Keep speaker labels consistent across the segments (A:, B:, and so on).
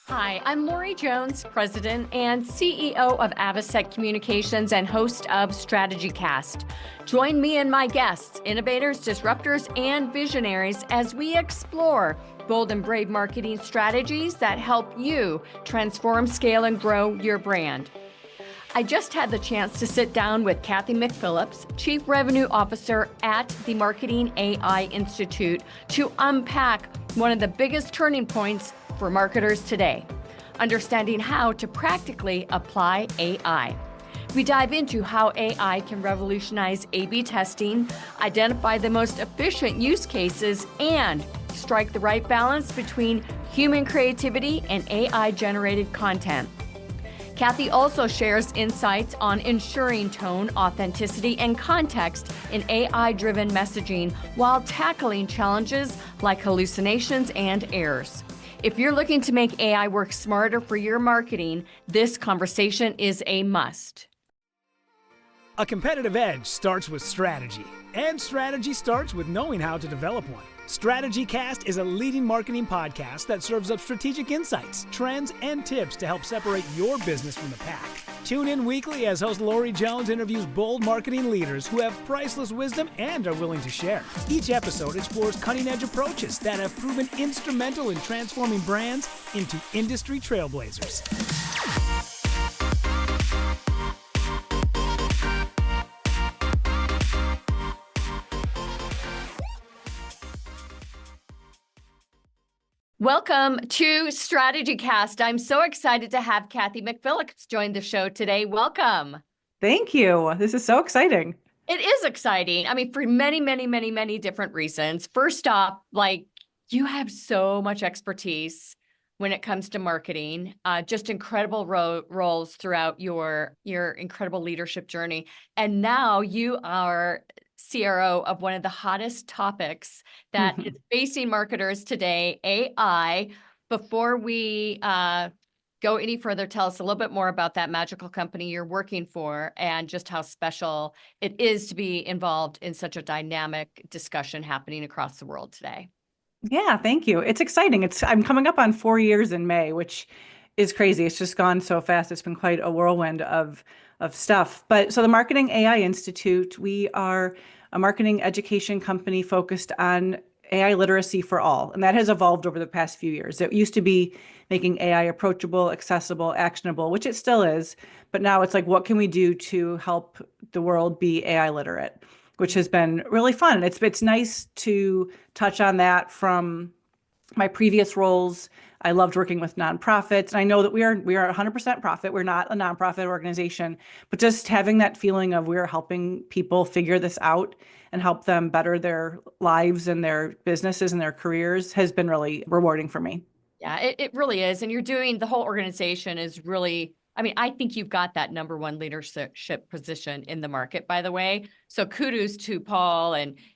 A: Hi, I'm Lori Jones, President and CEO of Avasec Communications and host of StrategyCast. Join me and my guests, innovators, disruptors, and visionaries as we explore bold and brave marketing strategies that help you transform, scale, and grow your brand. I just had the chance to sit down with Cathy McPhillips, Chief Revenue Officer at the Marketing AI Institute, to unpack one of the biggest turning points for marketers today, understanding how to practically apply AI. We dive into how AI can revolutionize A/B testing, identify the most efficient use cases, and strike the right balance between human creativity and AI-generated content. Cathy also shares insights on ensuring tone, authenticity, and context in AI-driven messaging while tackling challenges like hallucinations and errors. If you're looking to make AI work smarter for your marketing, this conversation is a must.
B: A competitive edge starts with strategy, and strategy starts with knowing how to develop one. StrategyCast is a leading marketing podcast that serves up strategic insights, trends, and tips to help separate your business from the pack. Tune in weekly as host Lori Jones interviews bold marketing leaders who have priceless wisdom and are willing to share. Each episode explores cutting-edge approaches that have proven instrumental in transforming brands into industry trailblazers.
A: Welcome to StrategyCast. I'm so excited to have Cathy McPhillips join the show today. Welcome.
C: Thank you. This is so exciting.
A: It is exciting. I mean, for many different reasons. First off, you have so much expertise when it comes to marketing, just incredible roles throughout your incredible leadership journey. And now you are CRO of one of the hottest topics that is facing marketers today, AI. Before we go any further, tell us a little bit more about that magical company you're working for and just how special it is to be involved in such a dynamic discussion happening across the world today.
C: Yeah, thank you. It's exciting. I'm coming up on 4 years in May, which is crazy. It's just gone so fast. It's been quite a whirlwind of stuff. But so the Marketing AI Institute, we are a marketing education company focused on AI literacy for all. And that has evolved over the past few years. It used to be making AI approachable, accessible, actionable, which it still is. But now it's like, what can we do to help the world be AI literate? Which has been really fun. It's nice to touch on that from my previous roles. I loved working with nonprofits. And I know that we are 100% profit. We're not a nonprofit organization, but just having that feeling of we're helping people figure this out and help them better their lives and their businesses and their careers has been really rewarding for me.
A: Yeah, it really is. And the whole organization is really, I think you've got that number one leadership position in the market, by the way. So kudos to Paul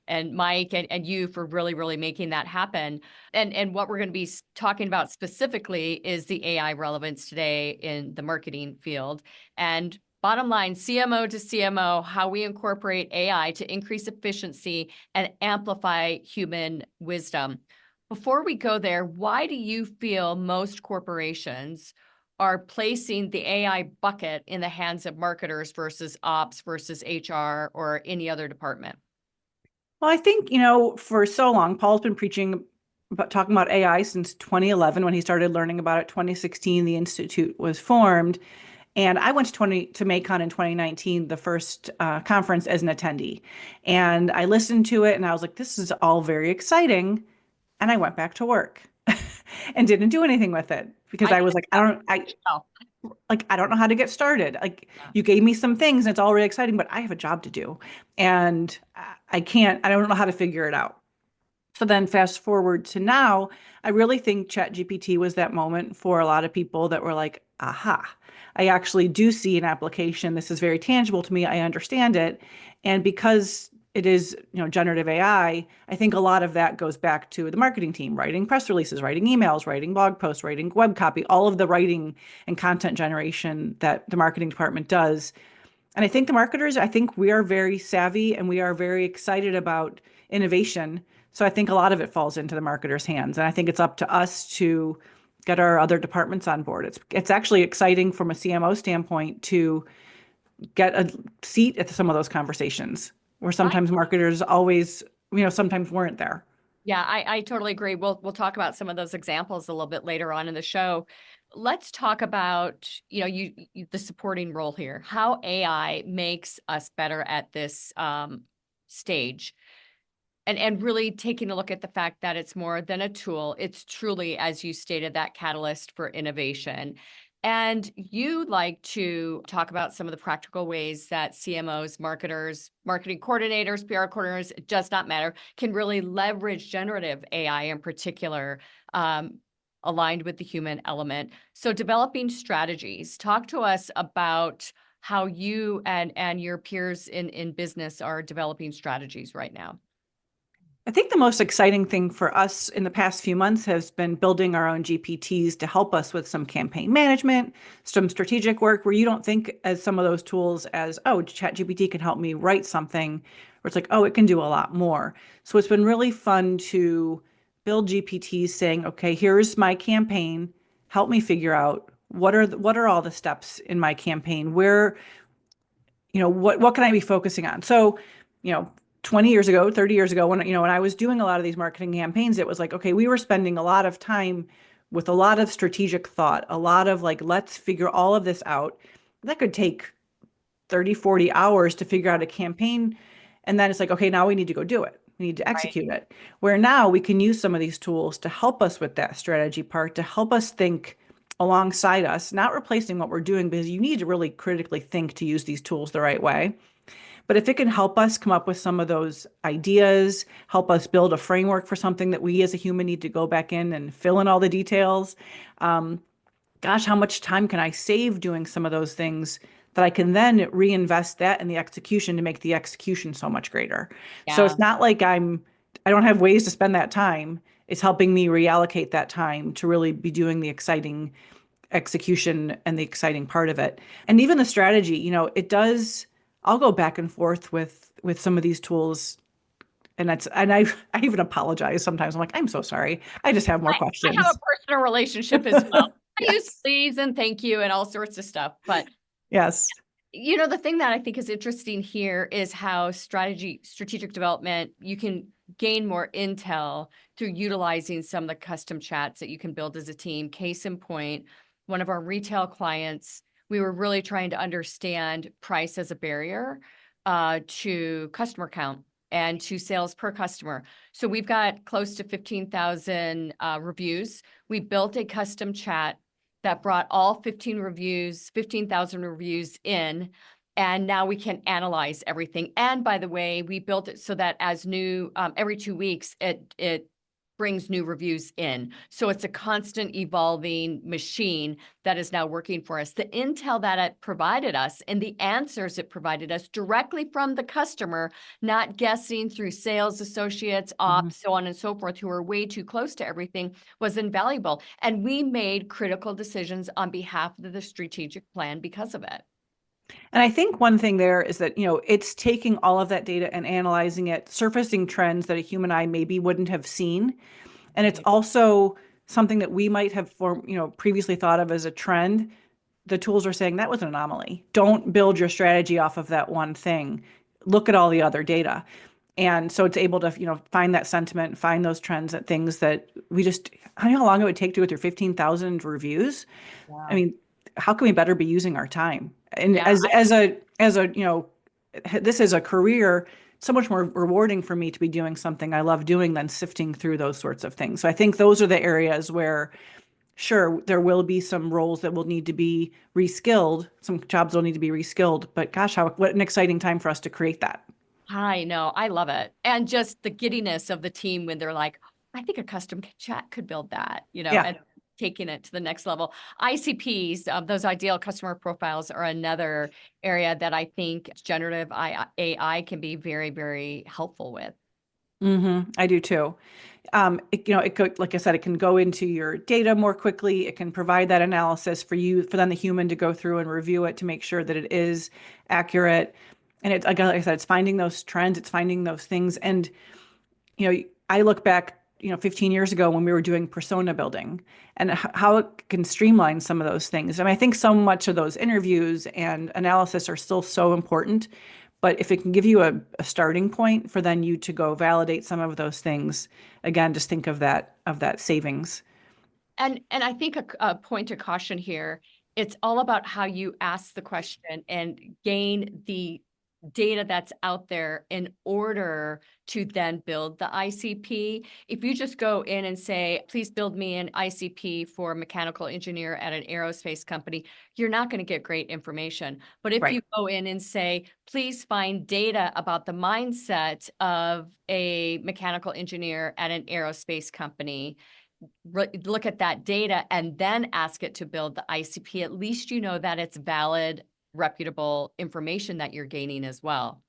A: and Mike and you for really making that happen. And what we're going to be talking about specifically is the AI relevance today in the marketing field. And bottom line, CMO to CMO, how we incorporate AI to increase efficiency and amplify human wisdom. Before we go there, why do you feel most corporations are placing the AI bucket in the hands of marketers versus ops versus HR or any other department?
C: Well, I think, for so long, Paul's been talking about AI since 2011 when he started learning about it. 2016, the Institute was formed. And I went to MACON in 2019, the first conference as an attendee. And I listened to it and I was like, this is all very exciting. And I went back to work and didn't do anything with it because I was like, I don't know how to get started. You gave me some things and it's all really exciting, but I have a job to do and I don't know how to figure it out. So then fast forward to now, I really think ChatGPT was that moment for a lot of people that were like, aha, I actually do see an application. This is very tangible to me. I understand it. And because it is, generative AI, I think a lot of that goes back to the marketing team, writing press releases, writing emails, writing blog posts, writing web copy, all of the writing and content generation that the marketing department does. And I think the marketers, we are very savvy and we are very excited about innovation. So I think a lot of it falls into the marketer's hands. And I think it's up to us to get our other departments on board. It's actually exciting from a CMO standpoint to get a seat at some of those conversations where
A: I
C: sometimes marketers always, sometimes weren't there.
A: Yeah, I totally agree. We'll talk about some of those examples a little bit later on in the show. Let's talk about, the supporting role here, how AI makes us better at this stage. And really taking a look at the fact that it's more than a tool. It's truly, as you stated, that catalyst for innovation. And you like to talk about some of the practical ways that CMOs, marketers, marketing coordinators, PR coordinators, it does not matter, can really leverage generative AI in particular, aligned with the human element. So developing strategies. Talk to us about how you and your peers in business are developing strategies right now.
C: I think the most exciting thing for us in the past few months has been building our own GPTs to help us with some campaign management, some strategic work where you don't think as some of those tools as, oh, ChatGPT can help me write something, or it's like, oh, it can do a lot more. So it's been really fun to build GPTs saying, okay, here's my campaign. Help me figure out what are all the steps in my campaign? Where, what can I be focusing on? So, you know, 20 years ago, 30 years ago, when I was doing a lot of these marketing campaigns, it was like, okay, we were spending a lot of time with a lot of strategic thought, a lot of like, let's figure all of this out. That could take 30, 40 hours to figure out a campaign. And then it's like, okay, now we need to go do it. We need to
A: Right.
C: execute it. Where now we can use some of these tools to help us with that strategy part, to help us think alongside us, not replacing what we're doing, because you need to really critically think to use these tools the right way. But if it can help us come up with some of those ideas, help us build a framework for something that we as a human need to go back in and fill in all the details, gosh, how much time can I save doing some of those things that I can then reinvest that in the execution to make the execution so much greater. So
A: Yeah.
C: it's not like I don't have ways to spend that time. It's helping me reallocate that time to really be doing the exciting execution and the exciting part of it. And even the strategy, it does, I'll go back and forth with some of these tools, I even apologize sometimes. I'm like, I'm so sorry. I just have more
A: I have a
C: questions.
A: personal relationship as well. I use
C: Yes.
A: please and thank you and all sorts of stuff. But
C: Yes.
A: the thing that I think is interesting here is how strategic development, you can gain more intel through utilizing some of the custom chats that you can build as a team. Case in point, one of our retail clients, we were really trying to understand price as a barrier to customer count and to sales per customer. So we've got close to 15,000 reviews. We built a custom chat that brought all 15,000 reviews in, and now we can analyze everything. And by the way, we built it so that as new, every 2 weeks, it brings new reviews in. So it's a constant evolving machine that is now working for us. The intel that it provided us and the answers it provided us directly from the customer, not guessing through sales associates,
C: Mhm.
A: ops, so on and so forth, who are way too close to everything, was invaluable. And we made critical decisions on behalf of the strategic plan because of it.
C: And I think one thing there is that, it's taking all of that data and analyzing it, surfacing trends that a human eye maybe wouldn't have seen. And it's
A: Right.
C: also something that we might have previously thought of as a trend. The tools are saying that was an anomaly. Don't build your strategy off of that one thing. Look at all the other data. And so it's able to, find that sentiment, find those trends and things that I don't know how long it would take to go through 15,000 reviews. I
A: Yeah.
C: mean, how can we better be using our time? And
A: Yeah.
C: as a, this is a career, it's so much more rewarding for me to be doing something I love doing than sifting through those sorts of things. So I think those are the areas where, sure, there will be some roles that will need to be reskilled, some jobs will need to be reskilled, but gosh, what an exciting time for us to create that.
A: I know. I love it. And just the giddiness of the team when they're like, I think a custom chat could build that,
C: Yeah.
A: and taking it to the next level. ICPs, those ideal customer profiles, are another area that I think generative AI can be very, very helpful with.
C: I do too. It could, like I said, it can go into your data more quickly. It can provide that analysis for you, for then the human to go through and review it to make sure that it is accurate. And it's, like I said, it's finding those trends, it's finding those things. And, I look back, 15 years ago when we were doing persona building and how it can streamline some of those things. I mean, I think so much of those interviews and analysis are still so important, but if it can give you a starting point for then you to go validate some of those things, again, just think of that savings.
A: And I think a point of caution here, it's all about how you ask the question and gain the data that's out there in order to then build the ICP. If you just go in and say, please build me an ICP for a mechanical engineer at an aerospace company, you're not going to get great information. But if
C: Right.
A: you go in and say, please find data about the mindset of a mechanical engineer at an aerospace company, look at that data and then ask it to build the ICP, at least you know that it's valid, reputable information that you're gaining as well.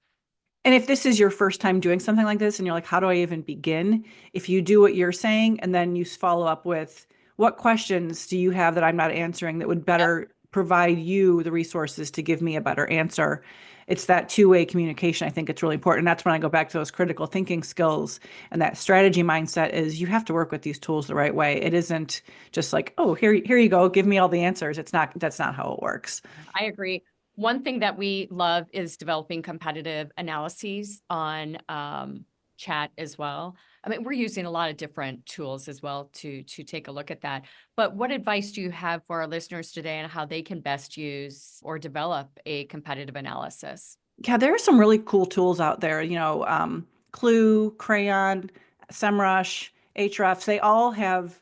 C: And if this is your first time doing something like this and you're like, how do I even begin? If you do what you're saying and then you follow up with, what questions do you have that I'm not answering that would better provide you the resources to give me a better answer? It's that two-way communication. I think it's really important. And that's when I go back to those critical thinking skills and that strategy mindset is you have to work with these tools the right way. It isn't just like, oh, here you go, give me all the answers. That's not how it works.
A: I agree. One thing that we love is developing competitive analyses on chat as well. I mean, we're using a lot of different tools as well to take a look at that. But what advice do you have for our listeners today on how they can best use or develop a competitive analysis?
C: Yeah, there are some really cool tools out there, Clue, Crayon, SEMrush, Ahrefs, they all have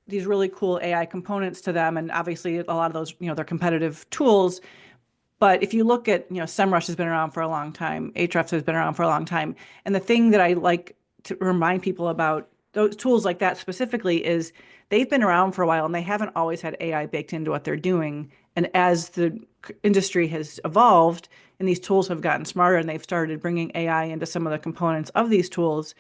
C: these really cool AI components to them. And obviously a lot of those, they're competitive tools. But if you look at, SEMrush has been around for a long time, Ahrefs has been around for a long time. And the thing that I like to remind people about those tools like that specifically is they've been around for a while and they haven't always had AI baked into what they're doing. And as the industry has evolved and these tools have gotten smarter and they've started bringing AI into some of the components of these tools,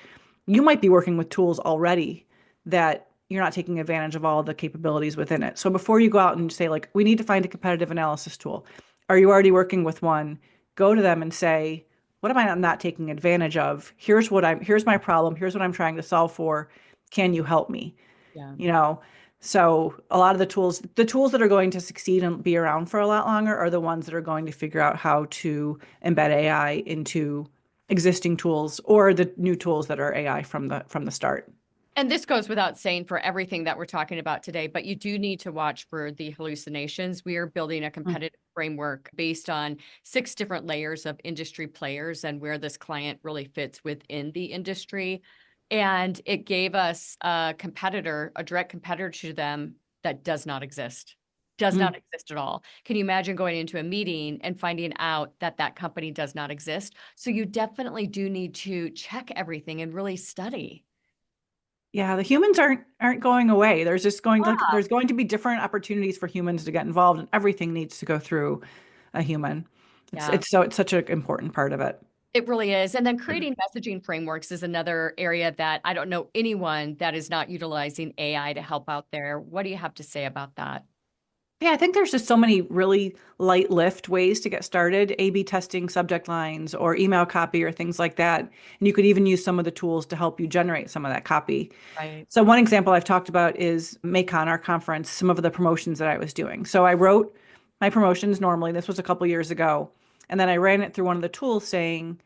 C: you might be working with tools already that you're not taking advantage of all the capabilities within it. So before you go out and say, like, we need to find a competitive analysis tool, are you already working with one? Go to them and say, what am I not taking advantage of? Here's my problem. Here's what I'm trying to solve for. Can you help me?
A: Yeah.
C: So a lot of the tools that are going to succeed and be around for a lot longer are the ones that are going to figure out how to embed AI into existing tools or the new tools that are AI from the start.
A: And this goes without saying for everything that we're talking about today, but you do need to watch for the hallucinations. We are building a competitive framework based on 6 different layers of industry players and where this client really fits within the industry. And it gave us a direct competitor to them that does not exist. Does not exist at all. Can you imagine going into a meeting and finding out that that company does not exist? So you definitely do need to check everything and really study.
C: Yeah, the humans aren't going away. There's going to be different opportunities for humans to get involved, and everything needs to go through a human.
A: Yeah.
C: It's such an important part of it.
A: It really is. And then creating messaging frameworks is another area that I don't know anyone that is not utilizing AI to help out there. What do you have to say about that?
C: Yeah, I think there's just so many really light lift ways to get started, A/B testing subject lines or email copy or things like that. And you could even use some of the tools to help you generate some of that copy.
A: Right.
C: So one example I've talked about is Macon, our conference, some of the promotions that I was doing. So I wrote my promotions normally. This was a couple years ago. And then I ran it through one of the tools saying,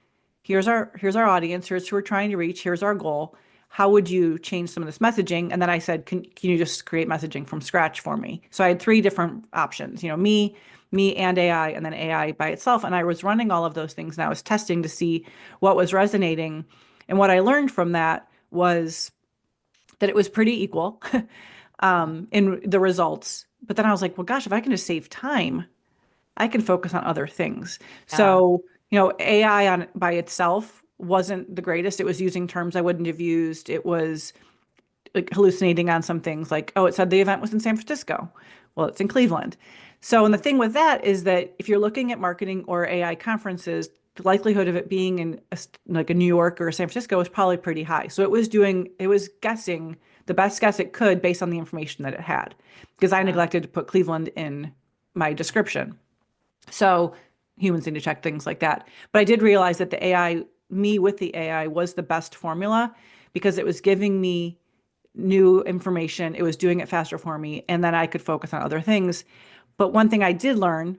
C: here's our audience, here's who we're trying to reach, here's our goal. How would you change some of this messaging? And then I said, can you just create messaging from scratch for me? So I had 3 different options, me and AI, and then AI by itself. And I was running all of those things and I was testing to see what was resonating. And what I learned from that was that it was pretty equal in the results. But then I was like, well, gosh, if I can just save time, I can focus on other things.
A: Yeah.
C: So, AI by itself wasn't the greatest. It was using terms I wouldn't have used. It was like hallucinating on some things like, oh, it said the event was in San Francisco. Well, it's in Cleveland. So, and the thing with that is that if you're looking at marketing or AI conferences, the likelihood of it being in like a New York or San Francisco is probably pretty high. So it was guessing the best guess it could based on the information that it had, because I neglected to put Cleveland in my description. So humans need to check things like that. But I did realize that the AI, me with the AI, was the best formula because it was giving me new information. It was doing it faster for me. And then I could focus on other things. But one thing I did learn,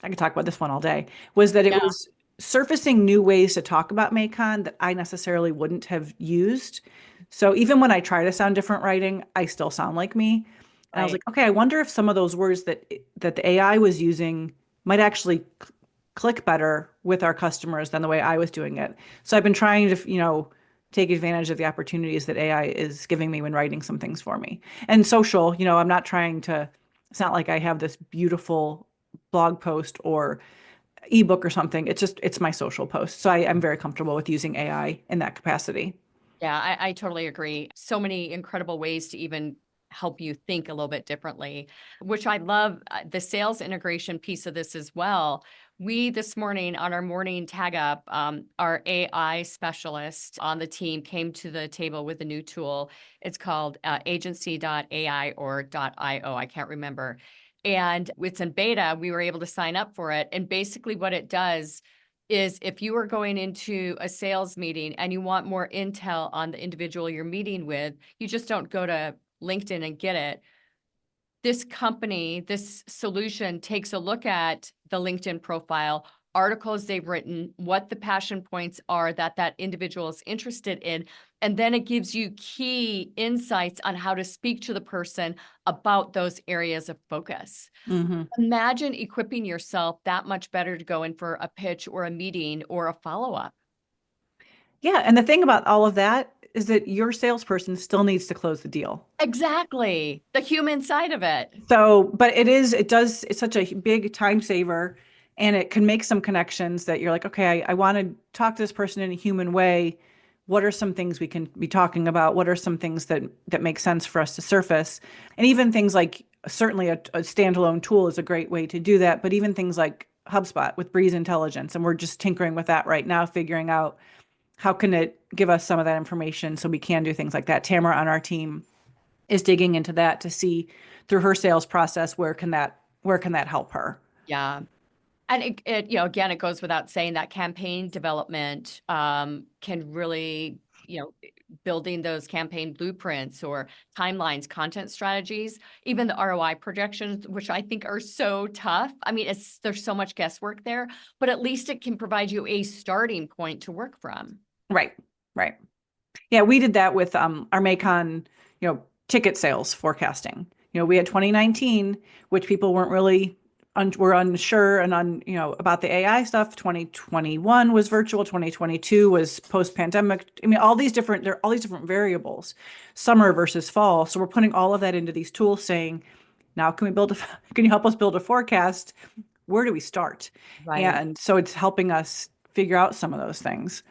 C: I could talk about this one all day, was that it
A: Yeah,
C: was surfacing new ways to talk about Macon that I necessarily wouldn't have used. So even when I try to sound different writing, I still sound like me. And I was
A: right.
C: like, okay, I wonder if some of those words that the AI was using might actually click better with our customers than the way I was doing it. So I've been trying to, take advantage of the opportunities that AI is giving me when writing some things for me. And social, I'm not trying to, it's not like I have this beautiful blog post or ebook or something. It's my social post. So I'm very comfortable with using AI in that capacity.
A: Yeah, I totally agree. So many incredible ways to even help you think a little bit differently, which I love the sales integration piece of this as well. We this morning on our morning tag up, our AI specialist on the team came to the table with a new tool. It's called agency.ai or .io. I can't remember. And it's in beta. We were able to sign up for it. And basically what it does is if you are going into a sales meeting and you want more intel on the individual you're meeting with, you just don't go to LinkedIn and get it. This company, this solution takes a look at the LinkedIn profile, articles they've written, what the passion points are that that individual is interested in, and then it gives you key insights on how to speak to the person about those areas of focus.
C: Hmm.
A: Imagine equipping yourself that much better to go in for a pitch or a meeting or a follow-up.
C: Yeah. And the thing about all of that is that your salesperson still needs to close the deal.
A: Exactly. The human side of it.
C: So, but it's such a big time saver, and it can make some connections that you're like, okay, I want to talk to this person in a human way. What are some things we can be talking about? What are some things that make sense for us to surface? And even things like certainly a standalone tool is a great way to do that, but even things like HubSpot with Breeze Intelligence, and we're just tinkering with that right now, figuring out how can it give us some of that information so we can do things like that. Tamara on our team is digging into that to see through her sales process where can that help her.
A: Yeah. And again, it goes without saying that campaign development can really, building those campaign blueprints or timelines, content strategies, even the ROI projections, which I think are so tough. I mean, there's so much guesswork there, but at least it can provide you a starting point to work from.
C: Right, right. Yeah, we did that with our Macon, ticket sales forecasting. We had 2019, which people weren't really were unsure and about the AI stuff. 2021 was virtual. 2022 was post-pandemic. I mean, there are all these different variables, summer versus fall. So we're putting all of that into these tools, saying, now can you help us build a forecast? Where do we start?
A: Right.
C: And so it's helping us figure out some of those things.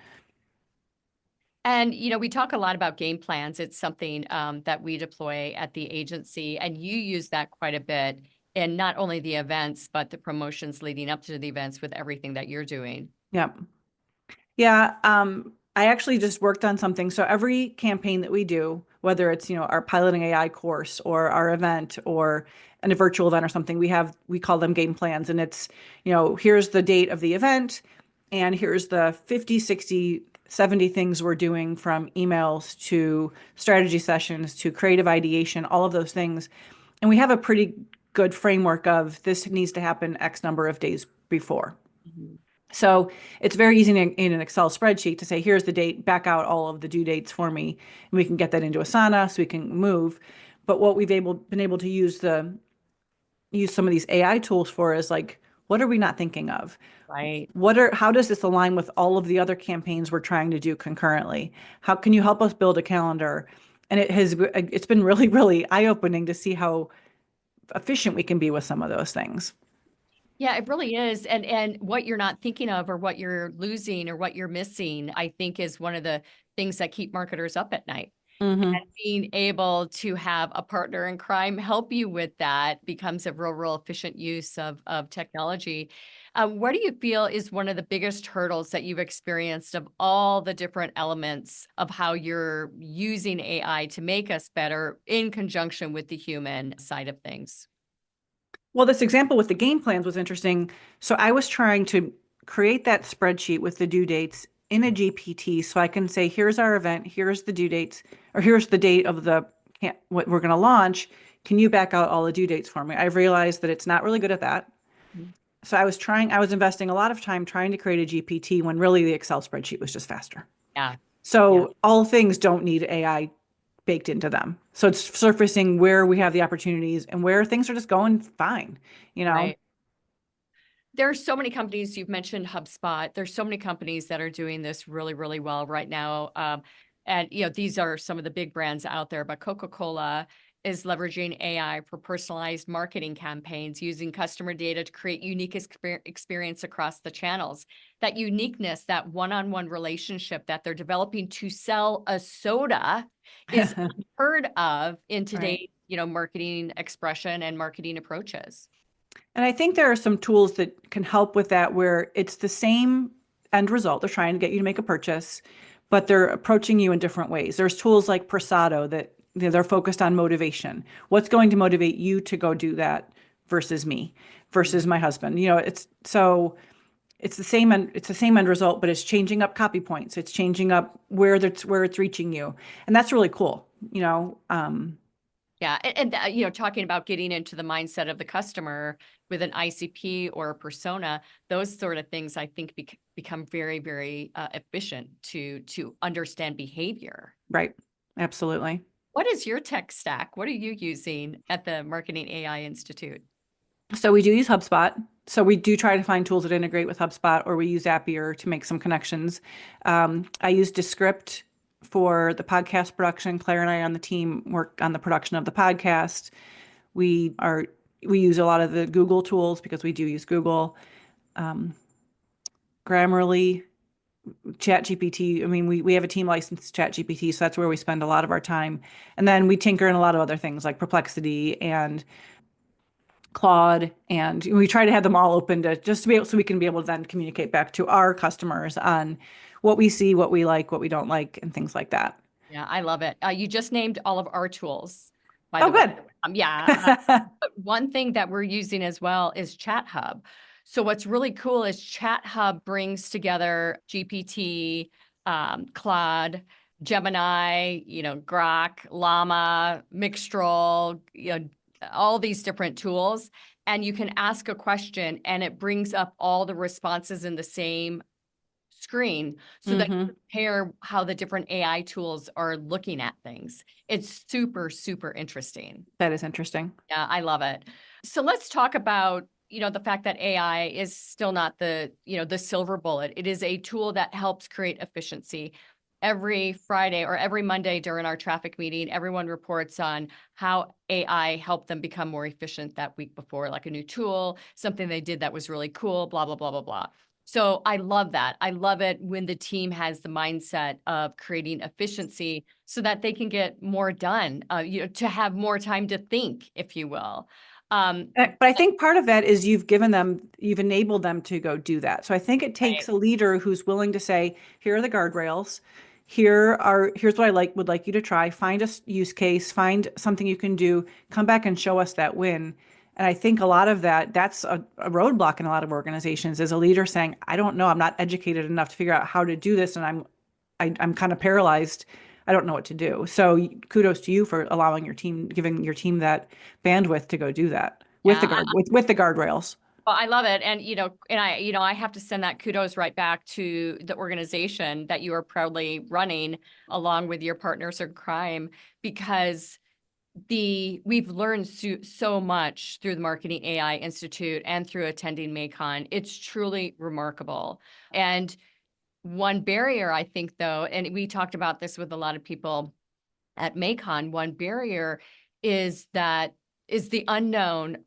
A: And, we talk a lot about game plans. It's something that we deploy at the agency, and you use that quite a bit in not only the events, but the promotions leading up to the events with everything that you're doing.
C: Yeah. Yeah, I actually just worked on something. So every campaign that we do, whether it's, our piloting AI course or our event or a virtual event or something, we call them game plans. And it's, here's the date of the event and here's the 50, 60, 70 things we're doing from emails to strategy sessions to creative ideation, all of those things. And we have a pretty good framework of this needs to happen X number of days before.
A: Mhm.
C: So it's very easy in an Excel spreadsheet to say, here's the date, back out all of the due dates for me, and we can get that into Asana so we can move. But what we've been able to use some of these AI tools for is like, what are we not thinking of?
A: Right.
C: How does this align with all of the other campaigns we're trying to do concurrently? How can you help us build a calendar? And it's been really, really eye-opening to see how efficient we can be with some of those things.
A: Yeah, it really is. And what you're not thinking of or what you're losing or what you're missing, I think is one of the things that keep marketers up at night.
C: Hmm.
A: And being able to have a partner in crime help you with that becomes a real efficient use of technology. What do you feel is one of the biggest hurdles that you've experienced of all the different elements of how you're using AI to make us better in conjunction with the human side of things?
C: Well, this example with the game plans was interesting. So I was trying to create that spreadsheet with the due dates in a GPT so I can say, here's our event, here's the due dates, or here's the date of what we're going to launch. Can you back out all the due dates for me? I've realized that it's not really good at that.
A: Mhm.
C: So I was investing a lot of time trying to create a GPT when really the Excel spreadsheet was just faster.
A: Yeah. Yeah.
C: So all things don't need AI baked into them. So it's surfacing where we have the opportunities and where things are just going fine, you know?
A: Right. There are so many companies, you've mentioned HubSpot. There's so many companies that are doing this really, really well right now. And these are some of the big brands out there, but Coca-Cola is leveraging AI for personalized marketing campaigns using customer data to create unique experience across the channels. That uniqueness, that one-on-one relationship that they're developing to sell a soda is unheard of in
C: Right.
A: today's, marketing expression and marketing approaches.
C: And I think there are some tools that can help with that where it's the same end result. They're trying to get you to make a purchase, but they're approaching you in different ways. There's tools like Prosado that they're focused on motivation. What's going to motivate you to go do that versus me, versus my husband? It's the same end result, but it's changing up copy points. It's changing up where it's reaching you. And that's really cool.
A: Yeah, talking about getting into the mindset of the customer with an ICP or a persona, those sort of things, I think, become very, very efficient to understand behavior.
C: Right. Absolutely.
A: What is your tech stack? What are you using at the Marketing AI Institute?
C: So we do use HubSpot. So we do try to find tools that integrate with HubSpot, or we use Zapier to make some connections. I use Descript for the podcast production. Claire and I on the team work on the production of the podcast. We are we use a lot of the Google tools because we do use Google, Grammarly, ChatGPT. I mean, we have a team licensed ChatGPT, so that's where we spend a lot of our time. And then we tinker in a lot of other things like Perplexity and Claude, and we try to have them all open to just to be able so we can be able to then communicate back to our customers on what we see, what we like, what we don't like, and things like that.
A: Yeah, I love it. You just named all of our tools, by
C: Oh,
A: the way.
C: good.
A: Yeah. But one thing that we're using as well is Chat Hub. So what's really cool is Chat Hub brings together GPT, Claude, Gemini, Grok, Llama, Mixtral, all these different tools. And you can ask a question and it brings up all the responses in the same screen so that you compare how the different AI tools are looking at things. It's super, super interesting.
C: That is interesting.
A: Yeah, I love it. So let's talk about, the fact that AI is still not the silver bullet. It is a tool that helps create efficiency. Every Friday or every Monday during our traffic meeting, everyone reports on how AI helped them become more efficient that week before, like a new tool, something they did that was really cool, blah, blah, blah, blah, blah. So I love that. I love it when the team has the mindset of creating efficiency so that they can get more done, to have more time to think, if you will.
C: But I think part of that is you've enabled them to go do that. So I think it takes
A: Right.
C: a leader who's willing to say, here are the guardrails. Here's what would like you to try. Find a use case, find something you can do, come back and show us that win. And I think a lot of that's a roadblock in a lot of organizations is a leader saying, I don't know, I'm not educated enough to figure out how to do this. And I'm kind of paralyzed. I don't know what to do. So kudos to you for giving your team that bandwidth to go do that with
A: Yeah,
C: with the guardrails.
A: well, I love it. And, I have to send that kudos right back to the organization that you are proudly running along with your partners in crime, because we've learned so much through the Marketing AI Institute and through attending MACON. It's truly remarkable. And one barrier, I think, though, and we talked about this with a lot of people at MACON, one barrier is the unknown,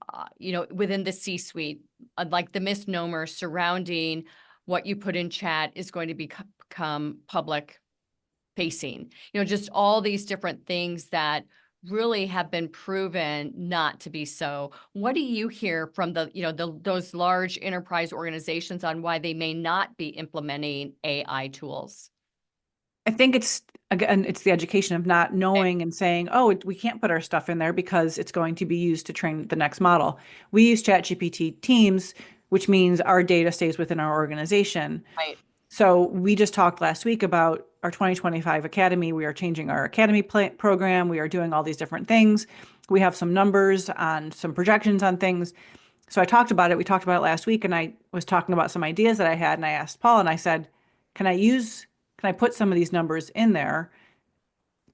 A: within the C-suite, like the misnomer surrounding what you put in chat is going to become public facing, just all these different things that really have been proven not to be so. What do you hear from those large enterprise organizations on why they may not be implementing AI tools?
C: I think it's the education of not knowing and saying, oh, we can't put our stuff in there because it's going to be used to train the next model. We use ChatGPT Teams, which means our data stays within our organization.
A: Right.
C: So we just talked last week about our 2025 Academy. We are changing our Academy program. We are doing all these different things. We have some numbers on some projections on things. So I talked about it. We talked about it last week, and I was talking about some ideas that I had, and I asked Paul, and I said, can I put some of these numbers in there?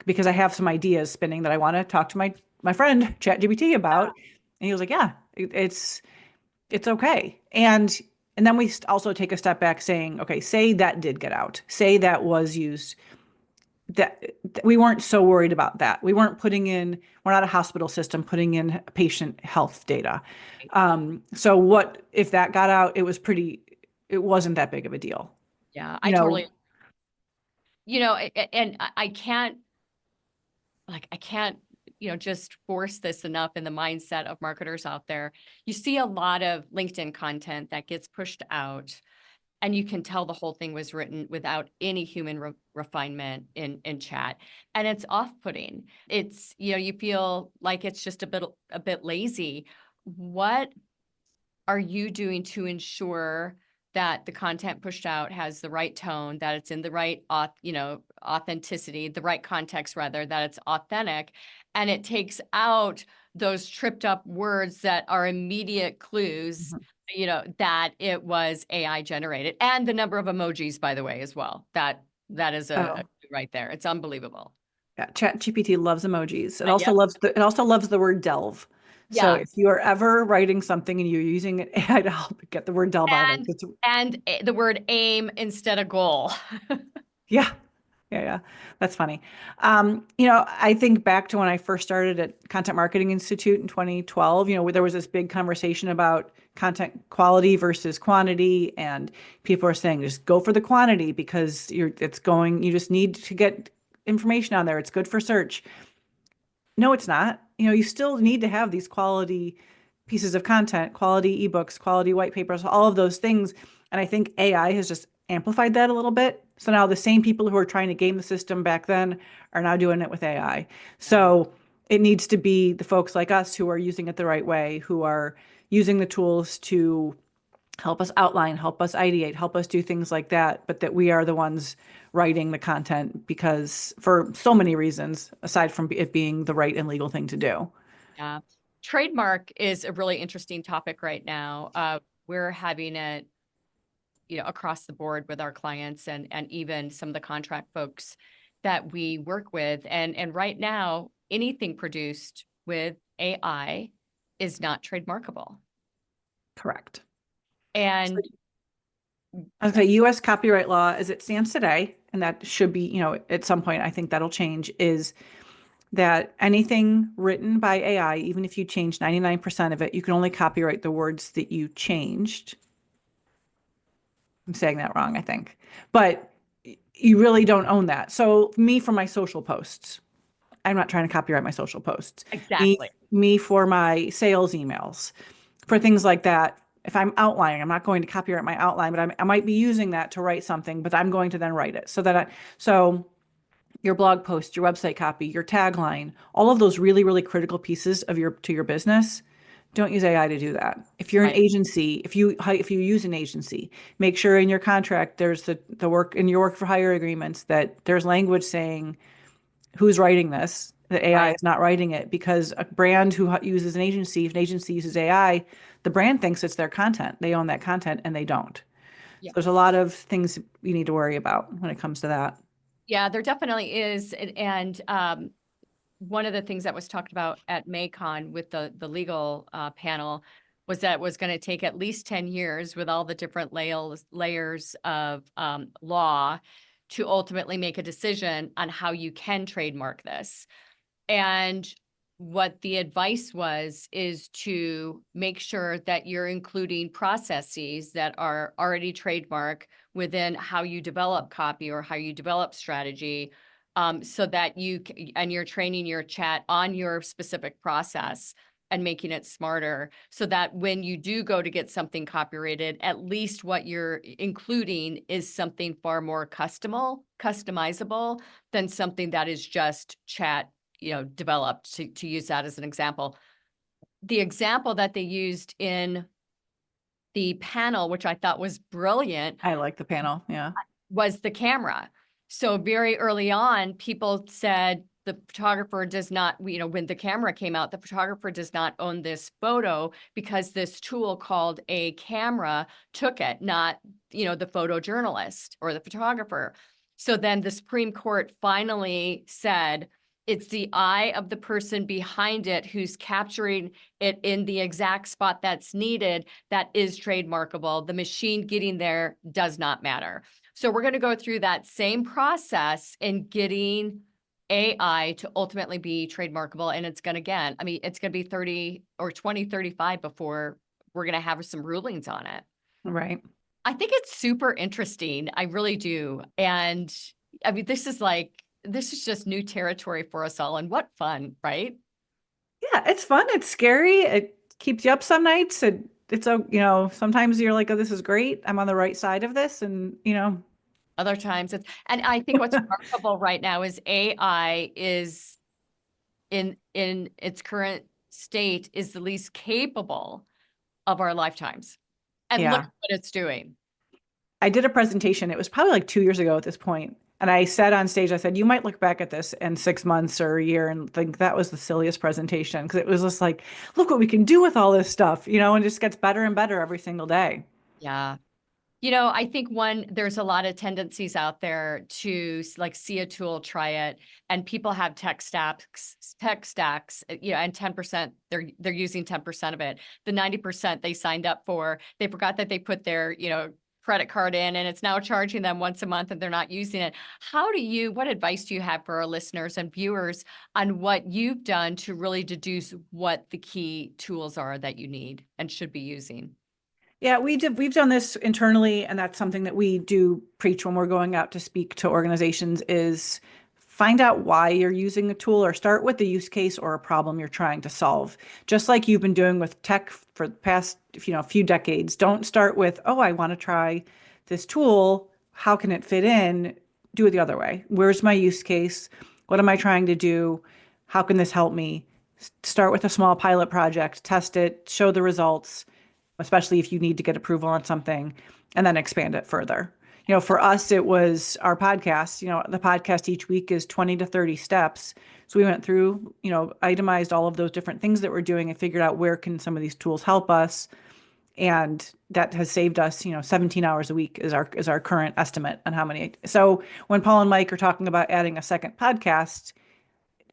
C: Because I have some ideas spinning that I want to talk to my friend ChatGPT about. And he was like, yeah, it's okay. And then we also take a step back saying, okay, say that did get out. Say that was used, that we weren't so worried about that. We're not a hospital system putting in patient health data. So what if that got out? It wasn't that big of a deal.
A: Yeah,
C: You
A: I
C: know,
A: totally, and I can't, I can't, just force this enough in the mindset of marketers out there. You see a lot of LinkedIn content that gets pushed out, and you can tell the whole thing was written without any human refinement in chat, and it's off-putting. It's, you feel like it's just a bit lazy. What are you doing to ensure that the content pushed out has the right tone, that it's in the right authenticity, the right context rather, that it's authentic, and it takes out those tripped up words that are immediate clues, that it was AI generated, and the number of emojis, by the way, as well. That is a clue right there. It's unbelievable.
C: yeah, ChatGPT loves emojis.
A: Yep.
C: It also loves the word delve. So
A: Yeah.
C: if you are ever writing something and you're using AI to help get the word delve out of it,
A: And the word aim instead of goal.
C: yeah, yeah. That's funny. I think back to when I first started at Content Marketing Institute in 2012, where there was this big conversation about content quality versus quantity. And people are saying, just go for the quantity because you just need to get information on there. It's good for search. No, it's not. You still need to have these quality pieces of content, quality ebooks, quality white papers, all of those things. And I think AI has just amplified that a little bit. So now the same people who are trying to game the system back then are now doing it with AI. So it needs to be the folks like us who are using it the right way, who are using the tools to help us outline, help us ideate, help us do things like that, but that we are the ones writing the content because for so many reasons, aside from it being the right and legal thing to do.
A: Yeah. Trademark is a really interesting topic right now. We're having it, across the board with our clients and even some of the contract folks that we work with. And right now, anything produced with AI is not trademarkable.
C: Correct.
A: And
C: I was going to say U.S. copyright law as it stands today, and that should be, at some point, I think that'll change, is that anything written by AI, even if you change 99% of it, you can only copyright the words that you changed. I'm saying that wrong, I think. But you really don't own that. So me for my social posts, I'm not trying to copyright my social posts.
A: exactly.
C: Me for my sales emails, for things like that. If I'm outlining, I'm not going to copyright my outline, but I might be using that to write something, but I'm going to then write it so your blog post, your website copy, your tagline, all of those really, really critical pieces of your business. Don't use AI to do that. If you're an
A: Right.
C: agency, if you use an agency, make sure in your contract there's the work in your work for hire agreements that there's language saying who's writing this, that AI
A: Right.
C: is not writing it, because a brand who uses an agency, if an agency uses AI, the brand thinks it's their content. They own that content and they don't. So
A: Yeah.
C: there's a lot of things you need to worry about when it comes to that.
A: Yeah, there definitely is. And one of the things that was talked about at MACON with the legal panel was that it was going to take at least 10 years with all the different layers of law to ultimately make a decision on how you can trademark this. And what the advice was is to make sure that you're including processes that are already trademark within how you develop copy or how you develop strategy, so that and you're training your chat on your specific process and making it smarter, so that when you do go to get something copyrighted, at least what you're including is something far more customizable than something that is just chat developed, to use that as an example. The example that they used in the panel, which I thought was brilliant,
C: I like the panel. Yeah.
A: was the camera. So very early on, people said the photographer does not, when the camera came out, the photographer does not own this photo because this tool called a camera took it, not, the photojournalist or the photographer. So then the Supreme Court finally said, it's the eye of the person behind it who's capturing it in the exact spot that's needed that is trademarkable. The machine getting there does not matter. So we're going to go through that same process in getting AI to ultimately be trademarkable. And it's going to, it's going to be 30 or 2035 before we're going to have some rulings on it.
C: Right.
A: I think it's super interesting. I really do. And this is just new territory for us all. And what fun, right?
C: Yeah, it's fun. It's scary. It keeps you up some nights. Sometimes you're like, oh, this is great. I'm on the right side of this. And,
A: Other times and I think what's remarkable right now is AI is in its current state is the least capable of our lifetimes. And look
C: yeah.
A: at what it's doing.
C: I did a presentation. It was probably like 2 years ago at this point. And I said on stage, I said, you might look back at this in 6 months or a year and think that was the silliest presentation. Because it was just like, look what we can do with all this stuff, and it just gets better and better every single day.
A: Yeah. I think there's a lot of tendencies out there to like see a tool, try it, and people have tech stacks, and 10%, they're using 10% of it. The 90% they signed up for, they forgot that they put their, credit card in and it's now charging them once a month and they're not using it. What advice do you have for our listeners and viewers on what you've done to really deduce what the key tools are that you need and should be using?
C: Yeah, we've done this internally, and that's something that we do preach when we're going out to speak to organizations is find out why you're using a tool or start with the use case or a problem you're trying to solve. Just like you've been doing with tech for the past, few decades. Don't start with, oh, I want to try this tool. How can it fit in? Do it the other way. Where's my use case? What am I trying to do? How can this help me? Start with a small pilot project, test it, show the results, especially if you need to get approval on something, and then expand it further. For us, it was our podcast. The podcast each week is 20 to 30 steps. So we went through, itemized all of those different things that we're doing and figured out where can some of these tools help us. And that has saved us, 17 hours a week is our current estimate on how many. So when Paul and Mike are talking about adding a second podcast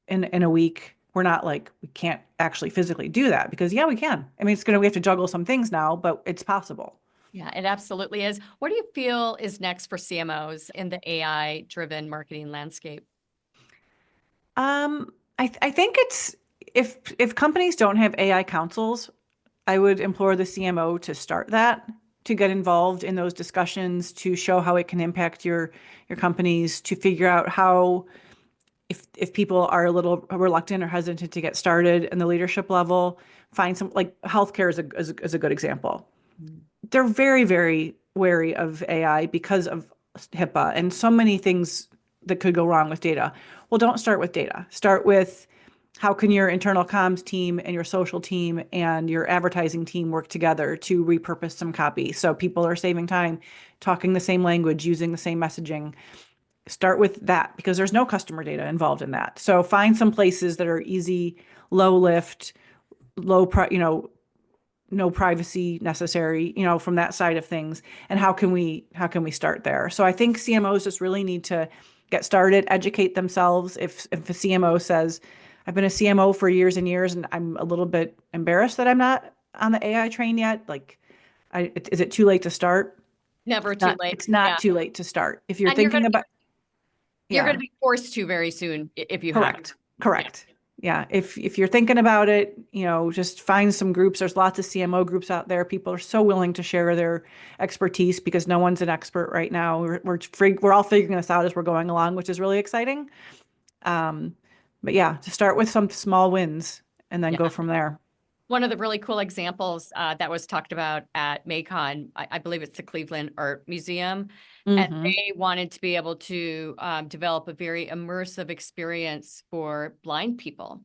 C: in a week, we're not like, we can't actually physically do that because we can. I mean, we have to juggle some things now, but it's possible.
A: Yeah, it absolutely is. What do you feel is next for CMOs in the AI-driven marketing landscape?
C: I think it's if companies don't have AI councils, I would implore the CMO to start that, to get involved in those discussions, to show how it can impact your companies, to figure out how if people are a little reluctant or hesitant to get started in the leadership level, find some like healthcare is a good example. Mm-hmm. They're very, very wary of AI because of HIPAA and so many things that could go wrong with data. Well, don't start with data. Start with how can your internal comms team and your social team and your advertising team work together to repurpose some copy so people are saving time, talking the same language, using the same messaging. Start with that because there's no customer data involved in that. So find some places that are easy, low lift, no privacy necessary, from that side of things. And how can we start there? So I think CMOs just really need to get started, educate themselves. If a CMO says, I've been a CMO for years and years, and I'm a little bit embarrassed that I'm not on the AI train yet, is it too late to start?
A: Never too late.
C: It's not too late to start. If you're
A: And
C: thinking about,
A: you're going to be forced to very soon if you have.
C: Correct. Yeah. If you're thinking about it, just find some groups. There's lots of CMO groups out there. People are so willing to share their expertise because no one's an expert right now. We're all figuring this out as we're going along, which is really exciting. But yeah, to start with some small wins and then go from there.
A: One of the really cool examples that was talked about at MACON, I believe it's the Cleveland Art Museum, and they wanted to be able to develop a very immersive experience for blind people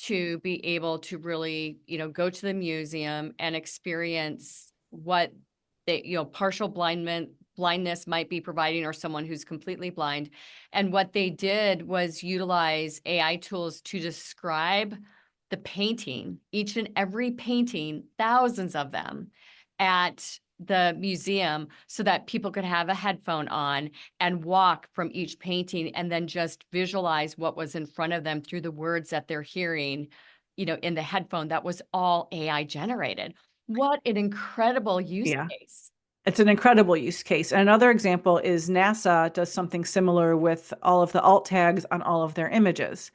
A: to be able to really, go to the museum and experience what they, partial blindness might be providing, or someone who's completely blind. And what they did was utilize AI tools to describe the painting, each and every painting, thousands of them, at the museum, so that people could have a headphone on and walk from each painting and then just visualize what was in front of them through the words that they're hearing, in the headphone. That was all AI generated. What an incredible use
C: Yeah.
A: case.
C: It's an incredible use case. And another example is NASA does something similar with all of the alt tags on all of their images.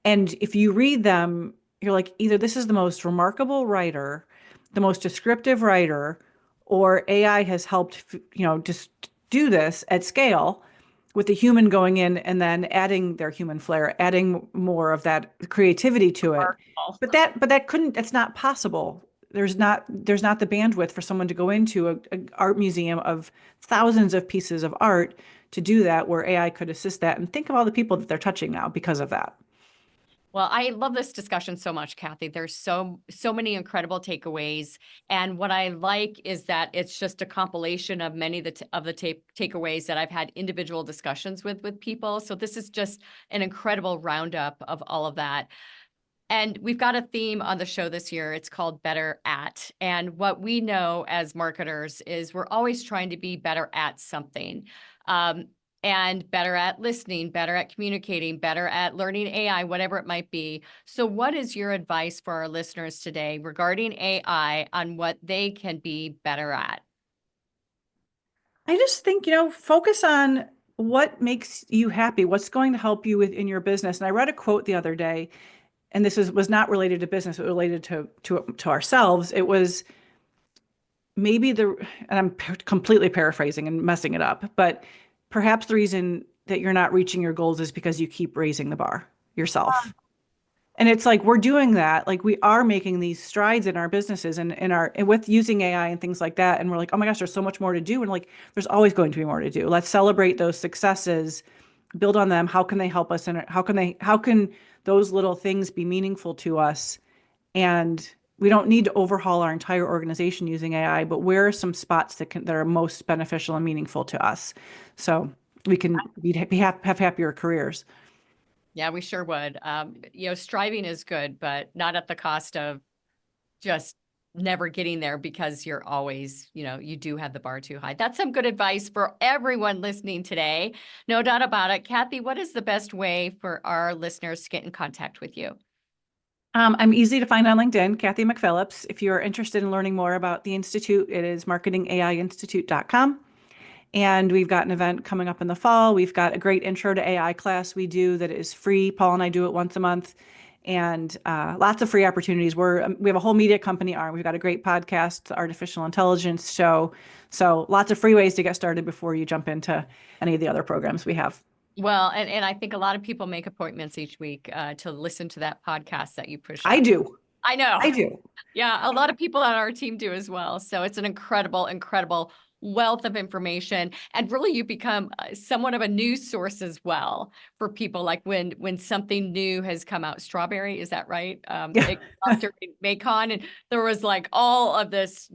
C: And if you read them, you're like, either this is the most remarkable writer, the most descriptive writer, or AI has helped, just do this at scale with the human going in and then adding their human flair, adding more of that creativity to it. That's not possible. There's not the bandwidth for someone to go into a art museum of thousands of pieces of art to do that, where AI could assist that. And think of all the people that they're touching now because of that.
A: Well, I love this discussion so much, Cathy. There's so many incredible takeaways, and what I like is that it's just a compilation of many of the takeaways that I've had individual discussions with people. So this is just an incredible roundup of all of that. And we've got a theme on the show this year. It's called Better At. And what we know as marketers is we're always trying to be better at something. And better at listening, better at communicating, better at learning AI, whatever it might be. So what is your advice for our listeners today regarding AI on what they can be better at?
C: I just think, focus on what makes you happy, what's going to help you in your business. And I read a quote the other day, and this was not related to business, it was related to ourselves. It was maybe and I'm completely paraphrasing and messing it up, but perhaps the reason that you're not reaching your goals is because you keep raising the bar yourself. And it's like, we're doing that. Like, we are making these strides in our businesses and with using AI and things like that. And we're like, oh my gosh, there's so much more to do. And like, there's always going to be more to do. Let's celebrate those successes, build on them. How can they help us? And how can those little things be meaningful to us? And we don't need to overhaul our entire organization using AI, but where are some spots that are most beneficial and meaningful to us, so we can have happier careers?
A: Yeah, we sure would. Striving is good, but not at the cost of just never getting there, because you're always, you do have the bar too high. That's some good advice for everyone listening today. No doubt about it. Cathy, what is the best way for our listeners to get in contact with you?
C: I'm easy to find on LinkedIn, Cathy McPhillips. If you're interested in learning more about the Institute, it is marketingaiinstitute.com. And we've got an event coming up in the fall. We've got a great intro to AI class we do that is free. Paul and I do it once a month, and lots of free opportunities. We have a whole media company arm. We've got a great podcast, the Artificial Intelligence Show. So lots of free ways to get started before you jump into any of the other programs we have.
A: Well, and I think a lot of people make appointments each week to listen to that podcast that you push out.
C: I do.
A: I know.
C: I do.
A: Yeah, a lot of people on our team do as well. So it's an incredible, incredible wealth of information. And really, you become somewhat of a news source as well for people. Like when something new has come out, Strawberry, is that right? It during Maycon, and there was like all of this,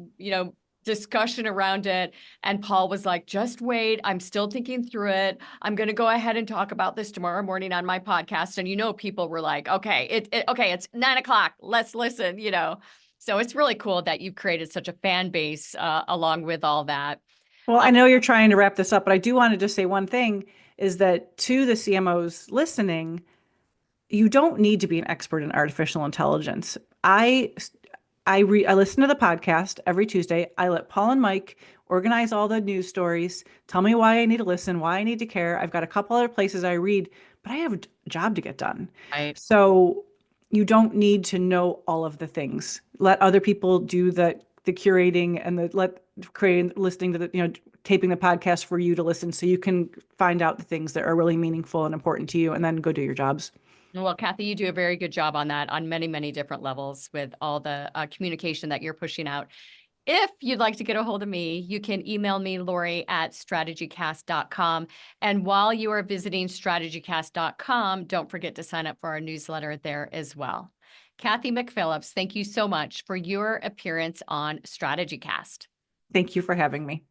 A: discussion around it. And Paul was like, just wait, I'm still thinking through it. I'm going to go ahead and talk about this tomorrow morning on my podcast. And, people were like, okay, it's 9:00. Let's listen, So it's really cool that you've created such a fan base along with all that.
C: Well, I know you're trying to wrap this up, but I do want to just say one thing, is that to the CMOs listening, you don't need to be an expert in artificial intelligence. I listen to the podcast every Tuesday. I let Paul and Mike organize all the news stories, tell me why I need to listen, why I need to care. I've got a couple other places I read, but I have a job to get done.
A: Right.
C: So you don't need to know all of the things. Let other people do the curating and listening to the, taping the podcast for you to listen, so you can find out the things that are really meaningful and important to you, and then go do your jobs.
A: Well, Cathy, you do a very good job on that on many, many different levels with all the communication that you're pushing out. If you'd like to get a hold of me, you can email me, Lori, at StrategyCast.com. And while you are visiting StrategyCast.com, don't forget to sign up for our newsletter there as well. Cathy McPhillips, thank you so much for your appearance on StrategyCast.
C: Thank you for having me.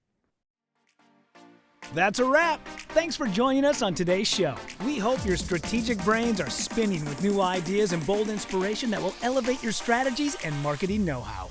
B: That's a wrap. Thanks for joining us on today's show. We hope your strategic brains are spinning with new ideas and bold inspiration that will elevate your strategies and marketing know-how.